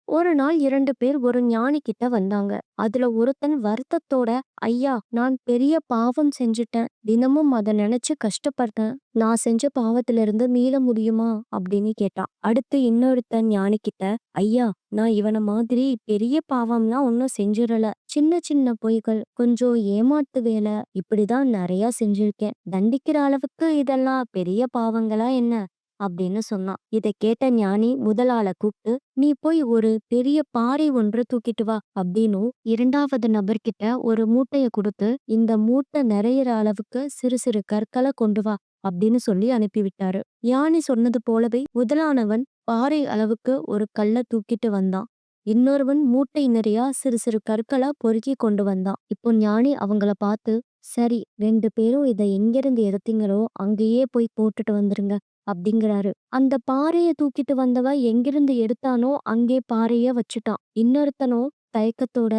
ஒரு நாள் 2 பேர் ஒரு ஞானி கிட்ட வந்தாங்க. அதுல ஒருத்தன் வருத்தத்தோட, ஐயா, நான் பெரிய பாவம் செஞ்சுட்டேன். தினமும் அத நினைச்சு கஷ்டப்படுறேன். நான் செஞ்ச பாவத்திலிருந்து மீள முடியுமா அப்படின்னு கேட்டான். அடுத்து இன்னொருத்தன் ஞானி கிட்ட, ஐயா, நான் இவன மாதிரி பெரிய பாவம்லாம் ஒன்னும் செஞ்சிடல. சின்ன சின்ன பொய்கள், கொஞ்சம் ஏமாத்து வேலை, இப்படிதான் நிறைய செஞ்சிருக்கேன். தண்டிக்கிற அளவுக்கு இதெல்லாம் பெரிய பாவங்களா என்ன அப்படின்னு சொன்னான். இதை கேட்ட ஞானி முதல் ஆளை கூப்பிட்டு, நீ போய் ஒரு பெரிய பாறை ஒன்று தூக்கிட்டு வா அப்படின்னும், இரண்டாவது நபர்கிட்ட ஒரு மூட்டைய கொடுத்து, இந்த மூட்டை நிறையிற அளவுக்கு சிறு சிறு கற்களை கொண்டு வா அப்படின்னு சொல்லி அனுப்பிவிட்டாரு. ஞானி சொன்னது போலவே முதலானவன் பாறை அளவுக்கு ஒரு கல்லை தூக்கிட்டு வந்தான். இன்னொருவன் மூட்டை நிறையா சிறு சிறு கற்களா பொறுக்கி கொண்டு வந்தான். இப்போ ஞானி அவங்கள பார்த்து, சரி, 2 பேரும் இதை எங்கிருந்து எடுத்தீங்களோ அங்கேயே போய் போட்டுட்டு வந்துருங்க அப்படிங்கிறாரு. அந்த பாறைய தூக்கிட்டு வந்தவன் எங்கிருந்து எடுத்தானோ அங்கே பாறைய வச்சுட்டான். இன்னொருத்தனோ தயக்கத்தோட,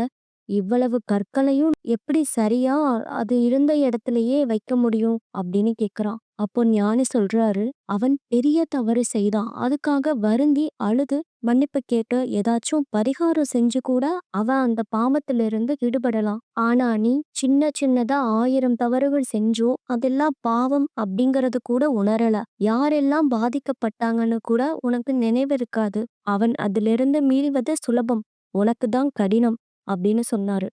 இவ்வளவு கற்களையும் எப்படி சரியா அது இருந்த இடத்திலேயே வைக்க முடியும் அப்படின்னு கேக்குறான். அப்போ ஞானி சொல்றாரு, அவன் பெரிய தவறு செய்தான். அதுக்காக வருந்தி அழுது மன்னிப்பு கேட்டு ஏதாச்சும் பரிகாரம் செஞ்சு கூட அவன் அந்த பாவத்திலிருந்து விடுபடலாம். ஆனா நீ சின்ன சின்னதா 1000 தவறுகள் செஞ்சும் அதெல்லாம் பாவம் அப்படிங்கறது கூட உணரல. யாரெல்லாம் பாதிக்கப்பட்டாங்கன்னு கூட உனக்கு நினைவு இருக்காது. அவன் அதிலிருந்து மீள்வது சுலபம். உனக்கு தான் கடினம் அப்படின்னு சொன்னாரு.